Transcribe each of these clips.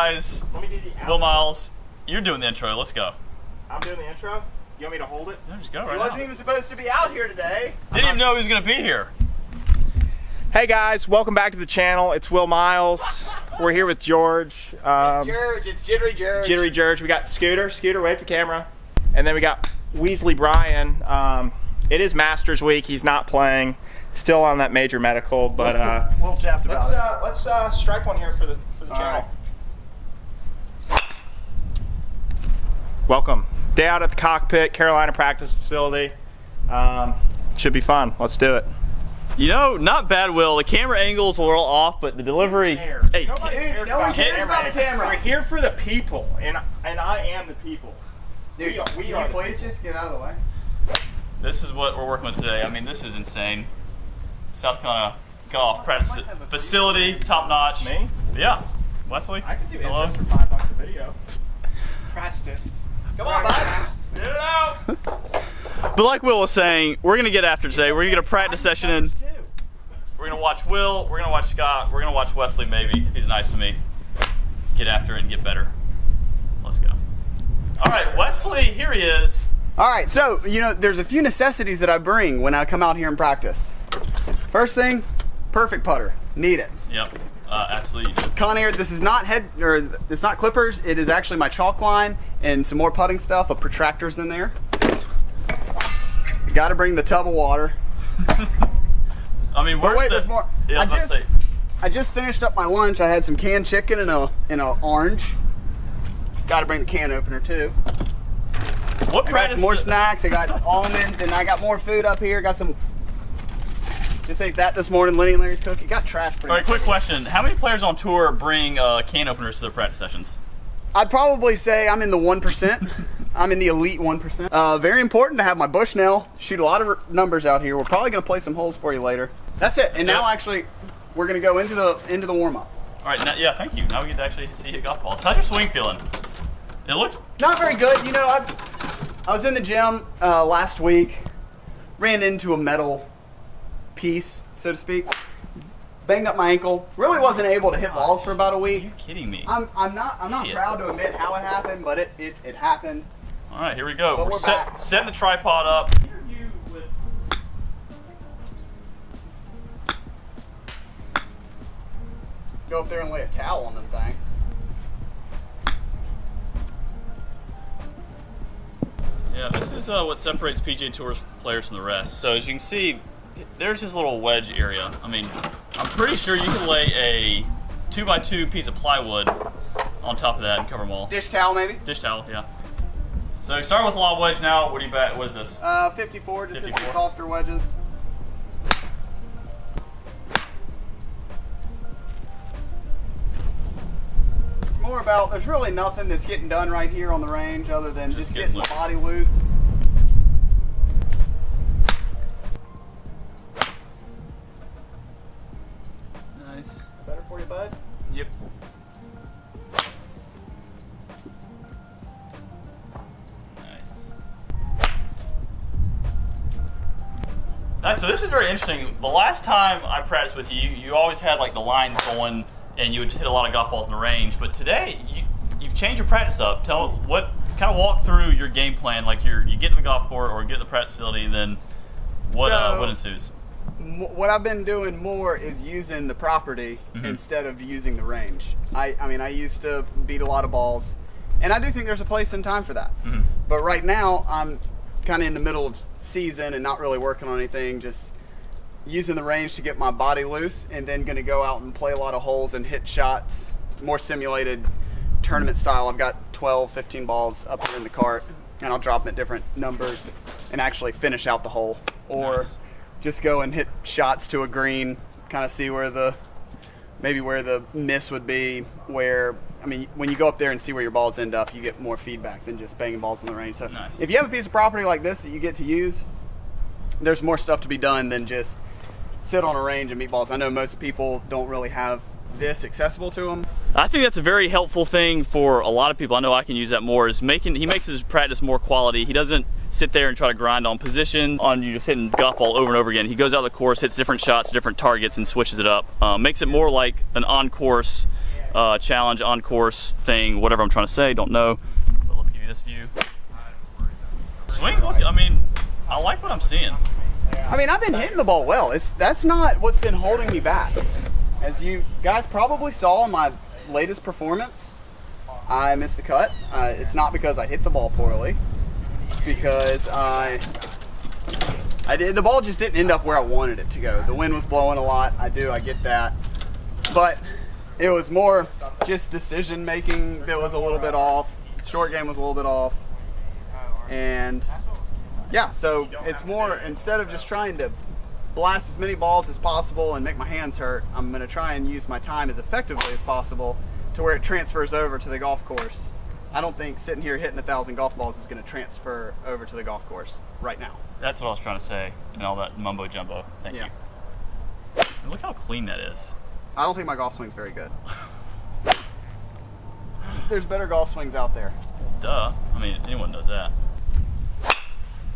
guys? Let me do the Will Miles, you're doing the intro. Let's go. I'm doing the intro? You want me to hold it? No, just go right He wasn't even supposed to be out here today. Didn't even know he was going to be here. Hey guys, welcome back to the channel. It's Will Miles. We're here with George. George, it's Jittery George. Jittery George. We got Scooter. Scooter, wave the camera. And then we got Wesley Bryan. It is Masters Week. He's not playing. Still on that major medical, but We'll chat about it. let's strike one here for the channel. Right. Welcome. Day out at the cockpit, Carolina practice facility. Should be fun. Let's do it. You know, not bad, Will. The camera angles were all off, but the delivery. Hey, Dude, no one cares about the camera. We're here for the people, and I am the people. Dude, we are. please just get out of the way. this is what we're working with today. I mean, this is insane. South Carolina golf practice facility, top notch. Me? Yeah. Wesley? I can do hello. intro for $5 a video. Practice. Come on, bud. Get it out. But like Will was saying, we're going to get after today. We're going to get a practice session in. We're going to watch Will. We're going to watch Scott. We're going to watch Wesley maybe, if he's nice to me. Get after it and get better. Let's go. All right, Wesley, here he is. All right, so, you know, there's a few necessities that I bring when I come out here and practice. First thing, perfect putter. Need it. Yep, absolutely. Conair, this is not it's not clippers. It is actually my chalk line and some more putting stuff, a protractor's in there. You got to bring the tub of water. I mean, where's there's more. Yeah, I just finished up my lunch. I had some canned chicken and a orange. Got to bring the can opener too. What I got practice? some more snacks. I got almonds and I got more food up here. Got some. Just ate that this morning. Lenny and Larry's cookie. Got trash. All right, quick question. How many players on tour bring can openers to their practice sessions? I'd probably say I'm in the 1%. I'm in the elite 1%. Very important to have my Bushnell. Shoot a lot of numbers out here. We're probably going to play some holes for you later. That's it. And now actually, we're going to go into the warm up. All right, now, yeah, thank you. Now we get to actually see hit golf balls. How's your swing feeling? It looks Not very good. You know, I was in the gym last week. Ran into a metal piece, so to speak. Banged up my ankle. Really wasn't able to hit balls for about a Are week. you kidding me? I'm not proud to admit how it happened, but it happened. All right, here we go. But We're we're back. setting the tripod up. Go up there and lay a towel on them things. Yeah, this is what separates PGA Tour players from the rest. So as you can see, there's this little wedge area. I mean, I'm pretty sure you can lay a 2x2 piece of plywood on top of that and cover them all. Dish towel maybe? Dish towel, yeah. So starting with Lob Wedge now, what do you bet? What is this? 54, just 54. some softer wedges. It's more about, there's really nothing that's getting done right here on the range other than just getting the body loose. Nice. Better for you, bud? Yep. Nice, so this is very interesting. The last time I practiced with you, you always had like the lines going and you would just hit a lot of golf balls in the range. But today, you've changed your practice up. Tell what, kind of walk through your game plan. Like you get to the golf course or get to the practice facility, and then what ensues? What I've been doing more is using the property instead of using the range. I mean, I used to beat a lot of balls, and I do think there's a place and time for that. But right now, I'm kind of in the middle of season and not really working on anything, just using the range to get my body loose, and then going to go out and play a lot of holes and hit shots, more simulated tournament style. I've got 12, 15 balls up here in the cart, and I'll drop them at different numbers and actually finish out the hole, or just go and hit shots to a green, kind of see where maybe where the miss would be, where, I mean, when you go up there and see where your balls end up, you get more feedback than just banging balls in the range. So if you have a piece of property like this that you get to use, there's more stuff to be done than just sit on a range and meet balls. I know most people don't really have this accessible to them. I think that's a very helpful thing for a lot of people. I know I can use that more. He makes his practice more quality. He doesn't sit there and try to grind on position, on you just hitting golf ball over and over again. He goes out of the course, hits different shots, different targets, and switches it up. Makes it more like an on-course challenge on course thing, whatever I'm trying to say, don't know. But let's give you this view. Swings look, I mean, I like what I'm seeing. I mean, I've been hitting the ball well. That's not what's been holding me back. As you guys probably saw in my latest performance, I missed the cut. It's not because I hit the ball poorly. It's because the ball just didn't end up where I wanted it to go. The wind was blowing a lot. I get that. But it was more just decision making that was a little bit off. Short game was a little bit off. And yeah, so it's more, instead of just trying to blast as many balls as possible and make my hands hurt, I'm going to try and use my time as effectively as possible to where it transfers over to the golf course. I don't think sitting here hitting 1,000 golf balls is going to transfer over to the golf course right now. That's what I was trying to say, and all that mumbo jumbo. Thank you. And look how clean that is. I don't think my golf swing's very good. There's better golf swings out there. Duh. I mean, anyone knows that.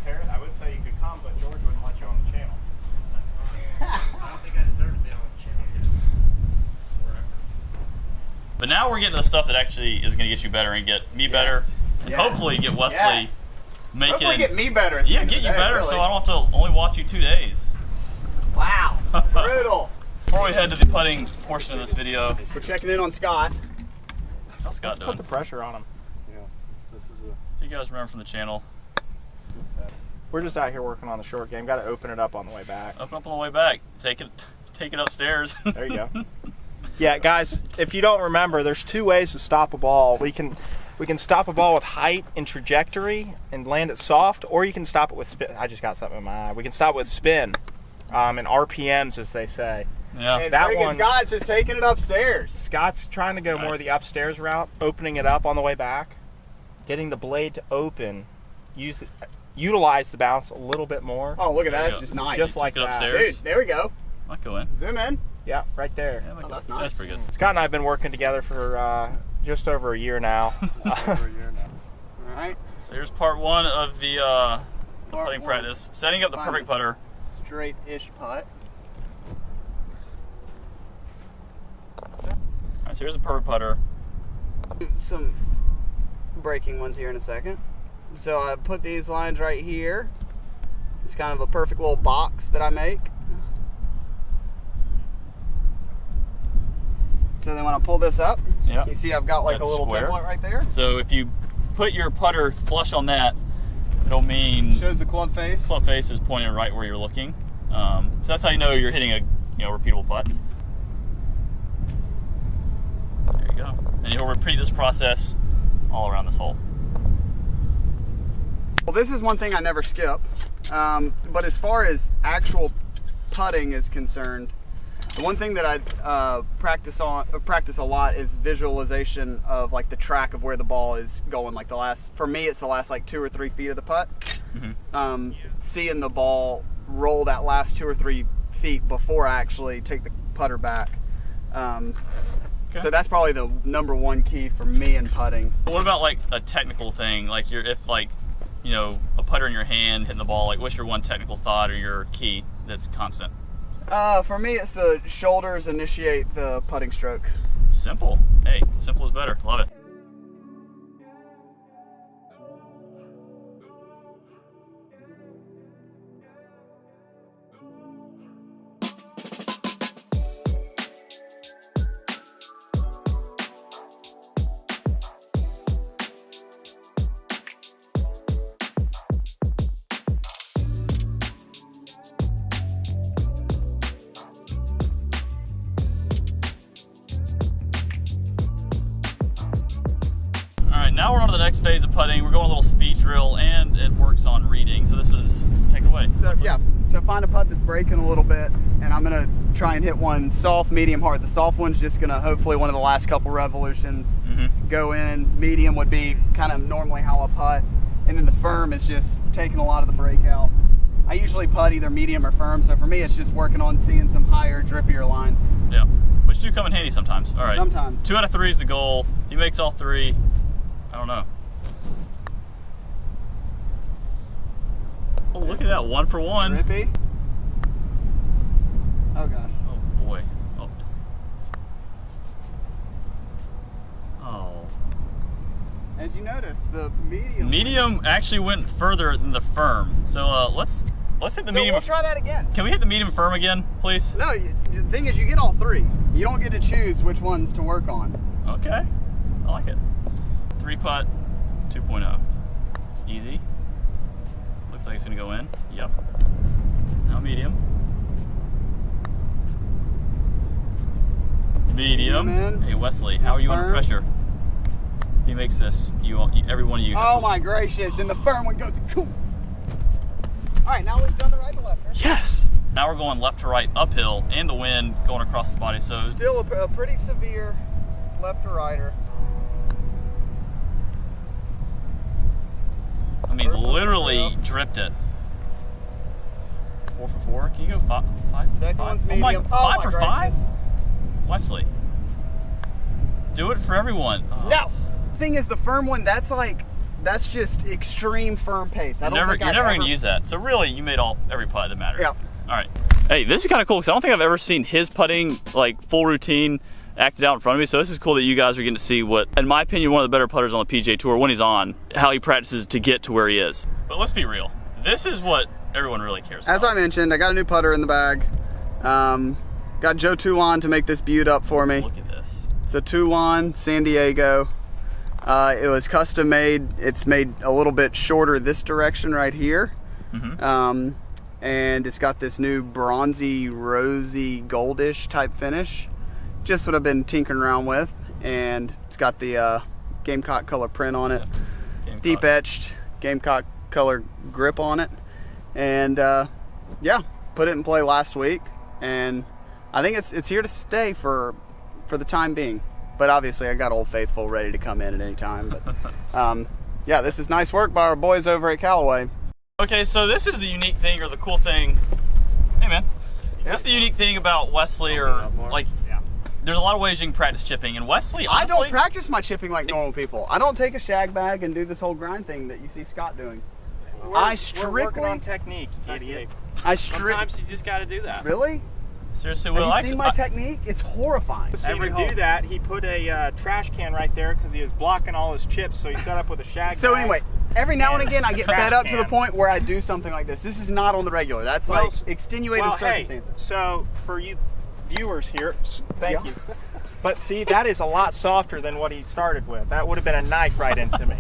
Parrot, I would say you could come, but George wouldn't let you on the channel. That's fine. I don't think I deserve to be on the channel. But now we're getting to the stuff that actually is going to get you better and get me better, and Yes. hopefully get Wesley making. Hopefully get me better. At the end get of the you day, better, really. so I don't have to only watch you 2 days. Wow, brutal. Before we head to the putting portion of this video, We're checking in on Scott. how's Scott Put doing? the pressure on him. If you guys remember from the channel, We're just out here working on the short game. Got to open it up on the way back. open up on the way back, take it upstairs. There you go. Yeah, guys, if you don't remember, there's 2 ways to stop a ball. We can stop a ball with height and trajectory and land it soft, or you can stop it with spin. I just got something in my eye. We can stop it with spin and RPMs, as they say. Yeah. And that friggin' one- Scott's just taking it upstairs. Scott's trying to go more Nice. the upstairs route, opening it up on the way back, getting the blade to open, utilize the bounce a little bit more. Oh, look at There that. you That's go. just nice. Just like Took it that. upstairs. Dude, there we go. Might go in. Zoom in. Yeah, right there. Yeah, might Oh, go. that's nice. That's pretty good. Scott and I have been working together for just over a year now. All right. So here's part 1 of the Part putting one. practice. Setting up the Finally. perfect putter. Straight-ish putt. Alright, so here's the perfect putter. Some breaking ones here in a second. So I put these lines right here. It's kind of a perfect little box that I make. So then when I pull this up, Yeah. you see I've got like That's a little square. template right there. So if you put your putter flush on that, it'll mean Shows the club face. club face is pointing right where you're looking. So that's how you know you're hitting a repeatable putt. There you go. And you'll repeat this process all around this hole. Well, this is one thing I never skip. But as far as actual putting is concerned, the one thing that I practice a lot is visualization of like the track of where the ball is going. Like for me, it's the last like 2 or 3 feet of the putt. Mm-hmm. Seeing the ball roll that last 2 or 3 feet before I actually take the putter back. So that's probably the number 1 key for me in putting. What about like a technical thing? Like a putter in your hand hitting the ball. Like what's your one technical thought or your key that's constant? For me, it's the shoulders initiate the putting stroke. Simple. Hey, simple is better. Love it. Now we're on to the next phase of putting. We're going a little speed drill, and it works on reading. So this is, take it away. So yeah, so find a putt that's breaking a little bit, and I'm gonna try and hit one soft, medium, hard. The soft one's just gonna hopefully one of the last couple revolutions go in. Medium would be kind of normally how I putt, and then the firm is just taking a lot of the break out. I usually putt either medium or firm, so for me it's just working on seeing some higher, drippier lines. Yeah, which do come in handy sometimes. All right. Sometimes. 2 out of 3 is the goal. If he makes all 3, I don't know. Oh, look at that, 1 for 1. Drippy. Oh gosh. Oh boy. Oh. as you noticed, the medium. Medium actually went further than the firm. So let's hit the medium. We'll try that again. Can we hit the medium firm again, please? No, the thing is, you get all three. You don't get to choose which ones to work on. Okay, I like it. 3-putt 2.0. Easy. Looks like it's gonna go in. Yep. Now medium. Medium. Hey Wesley, how are you under pressure? If he makes this, every one of you. Oh my gracious! And the firm one goes cool. All right, now we've done the right to left. Right? Yes. Now we're going left to right uphill, and the wind going across the body. So still a pretty severe left to righter. I mean, literally dripped it. 4 for 4. Can you go 5? Second five? one's medium. Oh my, 5 for gracious. 5? Wesley, do it for everyone. Oh. No. The thing is, the firm one, that's just extreme firm pace. You're never going to use that. So really, you made every putt that mattered. Yeah. All right. Hey, this is kind of cool because I don't think I've ever seen his putting like full routine acted out in front of me. So this is cool that you guys are getting to see what, in my opinion, one of the better putters on the PGA Tour when he's on, how he practices to get to where he is. But let's be real. This is what everyone really cares about. As I mentioned, I got a new putter in the bag. Got Joe Toulon to make this butte up for me. Look at this. It's a Toulon San Diego. It was custom made. It's made a little bit shorter this direction right here. Mm-hmm. And it's got this new bronzy, rosy, goldish type finish. Just what I've been tinkering around with. And it's got the Gamecock color print on it. Yeah. Deep etched Gamecock color grip on it. And yeah, put it in play last week. And I think it's here to stay for the time being. But obviously I got Old Faithful ready to come in at any time. But yeah, this is nice work by our boys over at Callaway. Okay, so this is the unique thing, or the cool thing. Hey man, that's the unique thing about Wesley, or like, there's a lot of ways you can practice chipping, and Wesley, honestly, I don't practice my chipping like normal people. I don't take a shag bag and do this whole grind thing that you see Scott doing. We're working on technique, idiot. Sometimes you just got to do that. Really? Seriously, Have Will, you seen my technique? It's horrifying. To do that, he put a trash can right there because he was blocking all his chips, so he set up with a shag So bag. anyway, every now and again I get trash fed up to the can. point where I do something like this. This is not on the regular. That's like extenuating circumstances. Hey, so for you viewers here, thank you. But see, that is a lot softer than what he started with. That would have been a knife right into me.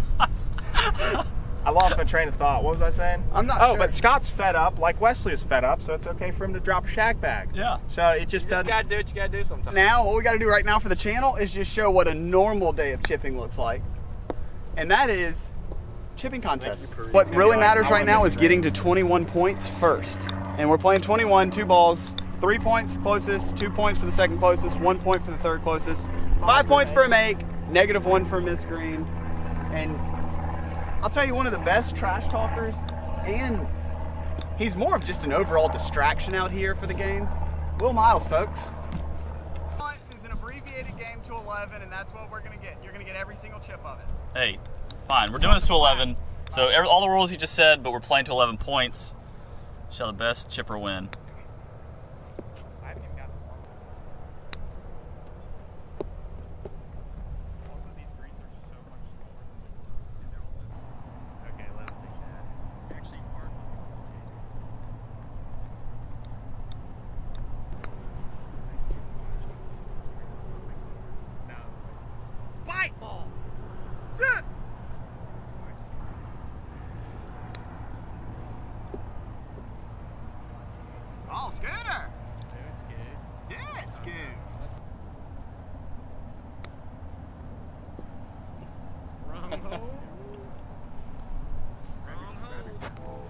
I lost my train of thought. What was I saying? I'm not sure. But Scott's fed up, like Wesley was fed up, so it's okay for him to drop a shag bag. Yeah. So it just doesn't. You got to do what you got to do sometimes. Now, what we got to do right now for the channel is just show what a normal day of chipping looks like. And that is chipping contests. What really matters right now is getting to 21 points first. And we're playing 21, 2 balls, 3 points closest, 2 points for the second closest, 1 point for the third closest, 5 points for a make, -1 for a missed green. And I'll tell you, one of the best trash talkers, and he's more of just an overall distraction out here for the games. Will Miles, folks. Points is an abbreviated game to 11, and that's what we're going to get. You're going to get every single chip of it. Hey, fine. We're doing this to 11. So all the rules you just said, but we're playing to 11 points. Shall the best chipper win? I haven't even got the one. Also, these greens are so much smaller than they were. Okay, let it think that. You're actually hard. No. Bite ball. Sit. Oh, Scooter. Yeah, it's good. Wrong hole. Wrong hole.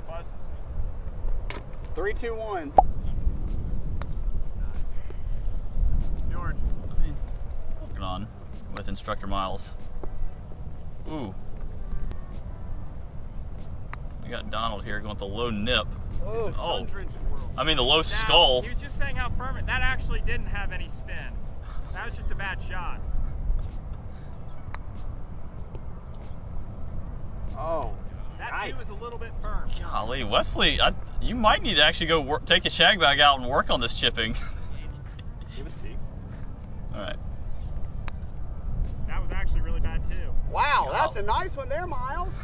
Closest. 3, 2, 1. George. Working on with instructor Miles. Ooh. We got Donald here going with the low nip. Oh. I mean the low skull. He was just saying how firm it. That actually didn't have any spin. That was just a bad shot. Oh. That too was a little bit firm. Golly, Wesley, you might need to actually go take a shag bag out and work on this chipping. Give it to you. All right. That was actually really bad too. Wow, that's a nice one there, Miles.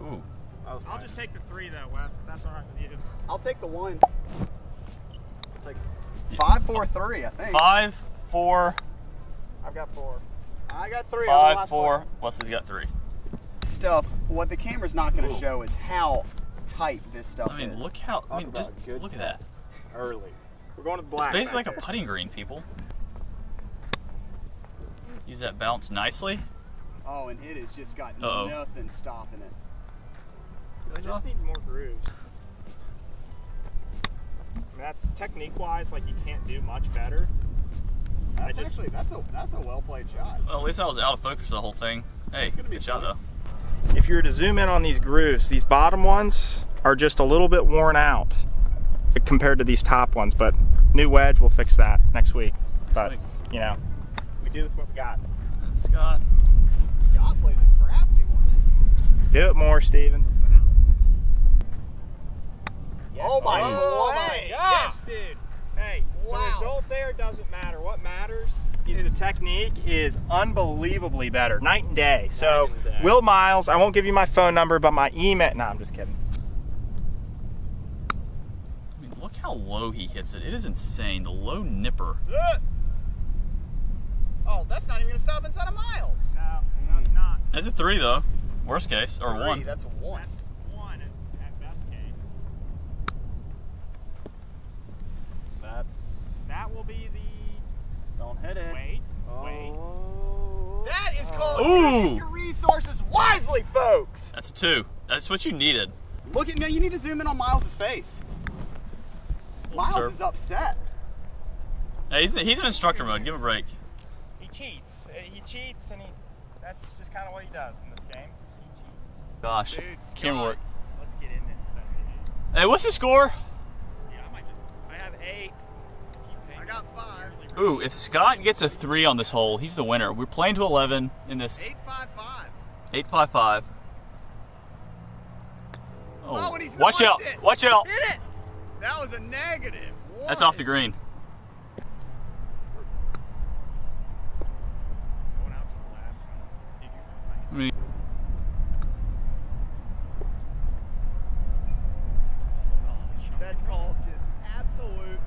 Ooh. I'll just take the 3 though, Wes, if that's all right with you. I'll take the 1. Like 5, 4, 3, I think. 5, 4, I've got 4. I got 3. on the 5, last 4. one. Wesley's got 3. Stuff. What the camera's not going to show is how tight this stuff I mean, is. look how. I mean, Talk just about a good look at that. Early. We're going to the It's black. basically right like a there. putting green, people. Use that bounce nicely. Oh, and it has just got Uh-oh. nothing stopping it. I just need more grooves. I mean, that's technique-wise, like you can't do much better. That's just- actually that's a well played shot. Well, at least I was out of focus for the whole thing. Hey, It's gonna be good shot though. points. If you were to zoom in on these grooves, these bottom ones are just a little bit worn out compared to these top ones, but new wedge, we'll fix that next week. But, week. you know, we do with what we got. And Scott. God plays a crafty one. Do it more, Stevens. Oh my way. Yes, dude. Hey, Wow. the result there doesn't matter. What matters is the technique is unbelievably better, night and day. So, and day. Will Miles, I won't give you my phone number, but my email. No, I'm just kidding. I mean, look how low he hits it. It is insane. The low nipper. Oh, that's not even gonna stop inside of Miles. No, it's not. That's a 3 though. Worst case, or 3, 1. That's a 1. That's 1 at best case. That will be the. Don't hit it. Wait. That is called Ooh. using your resources wisely, folks. That's a 2. That's what you needed. Look at me. You need to zoom in on Miles's face. Miles Sure. is upset. Hey, he's in instructor mode. Give him a break. He cheats. He cheats, and that's just kind of what he does in this game. He cheats. Gosh, Dude, camera Scott. work. Let's get in this thing. Hey, what's the score? Yeah, I have 8. I got 5. Ooh, if Scott gets a 3 on this hole, he's the winner. We're playing to 11 in this 855. 855. Oh, and he's watch knocked out! it. Watch out! Did it? That was a negative. That's off the green. Going out to the left. I mean, That's called just absolute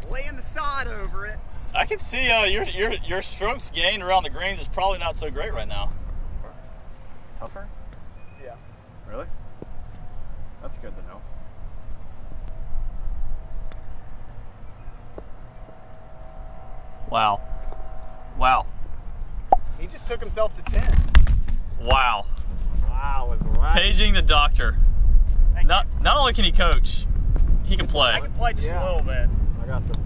laying the sod over it. I can see your strokes gained around the greens is probably not so great right now. Tougher? Yeah. Really? That's good to know. Wow. Wow. He just took himself to 10. Wow. Wow, was right. Paging the doctor. Not only can he coach, he can play. I can play just Yeah. a little bit. I got the 2.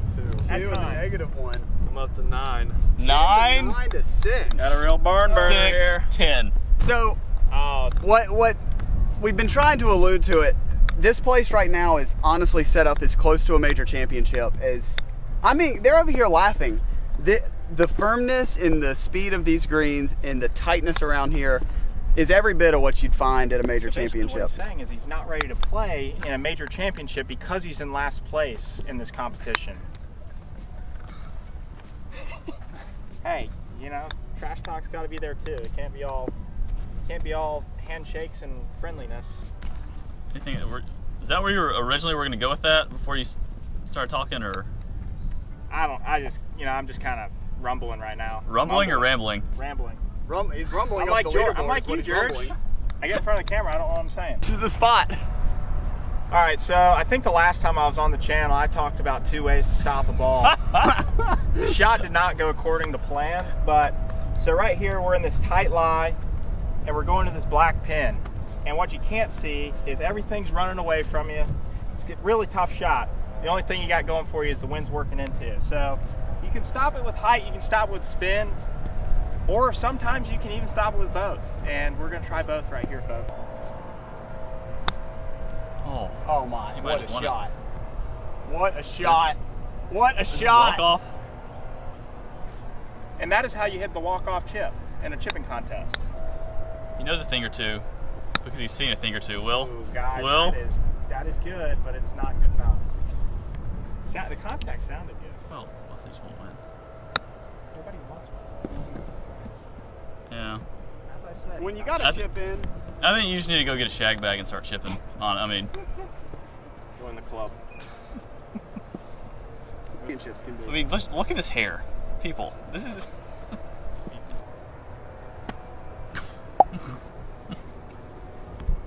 2 and the times. negative 1. I'm up to 9. 9, 9 to 6. Got a real barn burner 6, here. 10. So Oh, what we've been trying to allude to it. This place right now is honestly set up as close to a major championship as. I mean, they're over here laughing. The firmness and the speed of these greens and the tightness around here is every bit of what you'd find at a major so basically championship. what he's saying is he's not ready to play in a major championship because he's in last place in this competition. Hey, you know, trash talk's got to be there too. It can't be all handshakes and friendliness. Anything? Is that where you were originally were going to go with that before you started talking, or I'm just kind of rumbling right now. rumbling or rambling? Rambling. He's rumbling I'm up like the George. leaderboard I'm like is what you, he's George. rumbling. I get in front of the camera. I don't know what I'm saying. This is the spot. All right, so I think the last time I was on the channel, I talked about 2 ways to stop a ball. The shot did not go according to plan, but so right here we're in this tight lie, and we're going to this black pin. And what you can't see is everything's running away from you. It's a really tough shot. The only thing you got going for you is the wind's working into you. So you can stop it with height, you can stop it with spin, or sometimes you can even stop it with both. And we're gonna try both right here, folks. Oh, Oh my! He might What have a won it. shot! What a shot! This- What a this is shot! walk off. And that is how you hit the walk-off chip in a chipping contest. He knows a thing or two because he's seen a thing or two. Will? Ooh, guys, Will? that is good, but it's not good enough. The contact sounded good. Well, Wesley just won't win. Nobody wants Wesley. Yeah. As I said. When you got a chip in, I think you just need to go get a shag bag and start chipping on it. I mean, Join the club. championships can be. look at this hair. People, this is...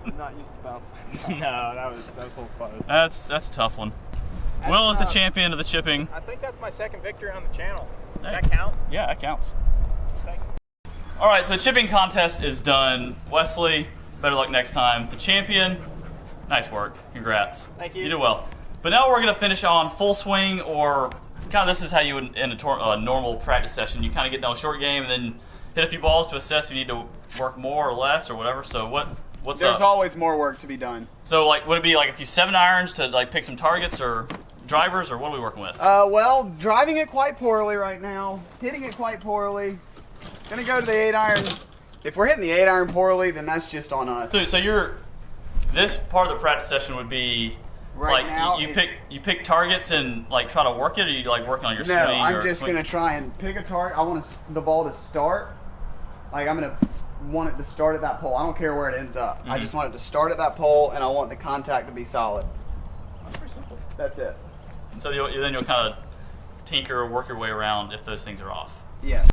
I'm not used to bouncing. No, that was a little close. That's a tough one. Will is the champion of the chipping. I think that's my second victory on the channel. Does Hey. that count? Yeah, that counts. Thank you. All right, so the chipping contest is done. Wesley, better luck next time. The champion, nice work. Congrats. Thank you. You did well. But now we're going to finish on full swing, or kind of this is how you would end a normal practice session. You kind of get down a short game and then hit a few balls to assess if you need to work more or less or whatever. So what's There's up? always more work to be done. So like, would it be like a few 7-irons to like pick some targets or drivers, or what are we working with? Well, driving it quite poorly right now, hitting it quite poorly. Gonna go to the 8-iron. If we're hitting the 8-iron poorly, then that's just on us. So this part of the practice session would be Right like now, you pick targets and like try to work it, or you like working on your swing? No, I'm or just swing? gonna try and pick a target. I want the ball to start. Like I'm gonna want it to start at that pole. I don't care where it ends up. I just want it to start at that pole, and I want the contact to be solid. That's pretty simple. That's it. And so then you'll kind of tinker or work your way around if those things are off. Yeah.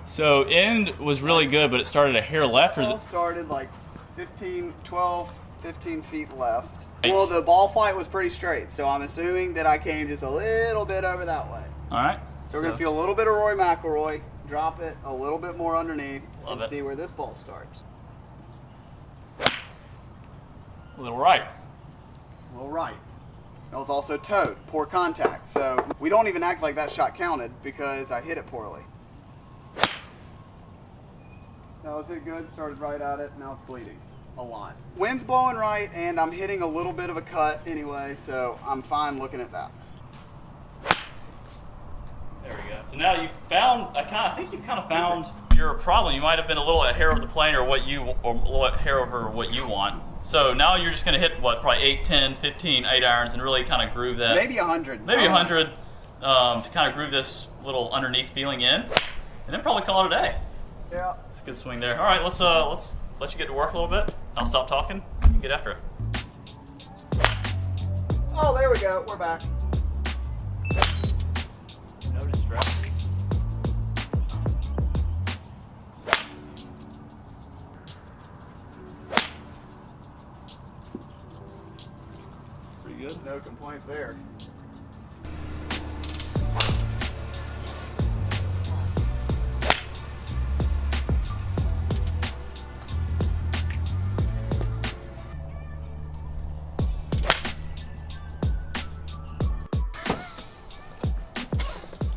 So end was really good, but it started a hair left. Or Ball started like 12, 15 feet left. Hey. Well, the ball flight was pretty straight, so I'm assuming that I came just a little bit over that way. all right. So we're gonna feel a little bit of Roy McIlroy, drop it a little bit more underneath, Love and it. see where this ball starts. A little right. Well, right. That was also towed. Poor contact. So we don't even act like that shot counted because I hit it poorly. That was it good. Started right at it. Now it's bleeding a lot. Wind's blowing right, and I'm hitting a little bit of a cut anyway, so I'm fine looking at that. There we go. So now you've found. I think you've kind of found your problem. You might have been a little hair over the plane, or a little hair over what you want. So now you're just going to hit probably 8, 10, 15 8-irons and really kind of groove that. Maybe 100. Maybe 100 to kind of groove this little underneath feeling in, and then probably call it a day. Yeah. It's a good swing there. All right, let's let you get to work a little bit. I'll stop talking. You can get after it. Oh, there we go. We're back. No distractions. Pretty good. No complaints there.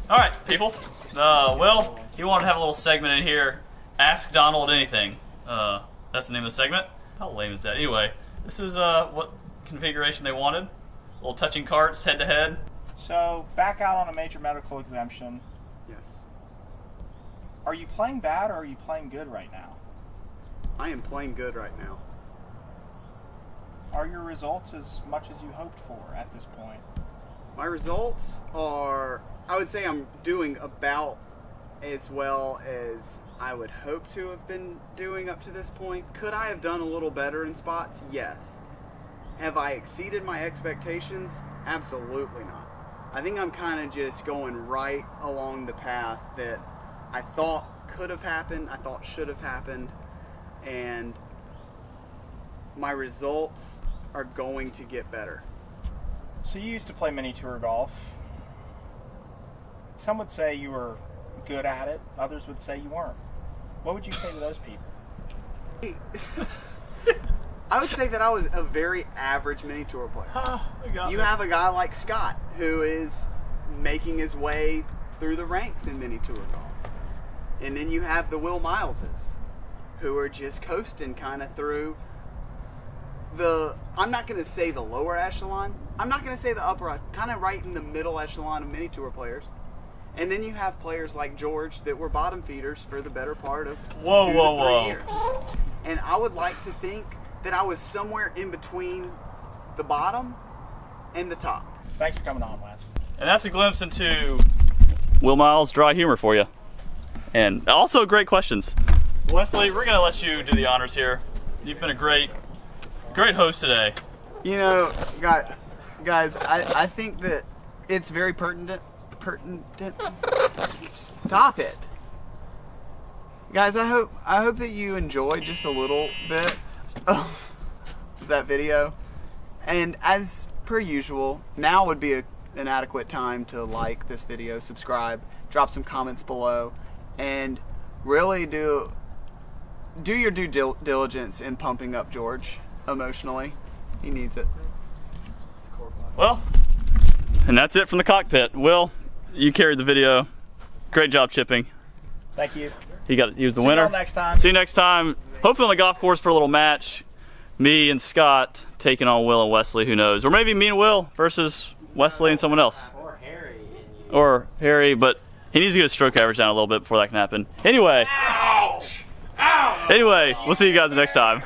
All right, people. Will, he wanted to have a little segment in here. Ask Donald anything. That's the name of the segment. How lame is that? Anyway, this is what configuration they wanted. Little touching carts head to head. So, back out on a major medical exemption. Yes. Are you playing bad or are you playing good right now? I am playing good right now. Are your results as much as you hoped for at this point? My results are, I would say I'm doing about as well as I would hope to have been doing up to this point. Could I have done a little better in spots? Yes. Have I exceeded my expectations? Absolutely not. I think I'm kind of just going right along the path that I thought could have happened, I thought should have happened, and my results are going to get better. So you used to play mini tour golf. Some would say you were good at it. Others would say you weren't. What would you say to those people? I would say that I was a very average mini tour player. You have a guy like Scott who is making his way through the ranks in mini tour golf. And then you have the Will Mileses who are just coasting kind of through the, I'm not going to say the lower echelon. I'm not going to say the upper, kind of right in the middle echelon of mini tour players. And then you have players like George that were bottom feeders for the better part of 2 to 3 years. And I would like to think that I was somewhere in between the bottom and the top. Thanks for coming on, Wes. And that's a glimpse into Will Miles' dry humor for you. And also great questions. Wesley, we're going to let you do the honors here. You've been a great host today. You know, guys, I think that it's very pertinent. Stop it. Guys, I hope that you enjoyed just a little bit of that video. And as per usual, now would be an adequate time to like this video, subscribe, drop some comments below, and really do your due diligence in pumping up George emotionally. He needs it. Well, and that's it from the cockpit. Will, you carried the video. Great job chipping. Thank you. He was the See winner. you all next time. See you next time. Hopefully on the golf course for a little match. Me and Scott taking on Will and Wesley, who knows. Or maybe me and Will versus Wesley and someone else. Or Harry, but he needs to get his stroke average down a little bit before that can happen. Anyway. Ouch! Ouch! Anyway, we'll see you guys next time.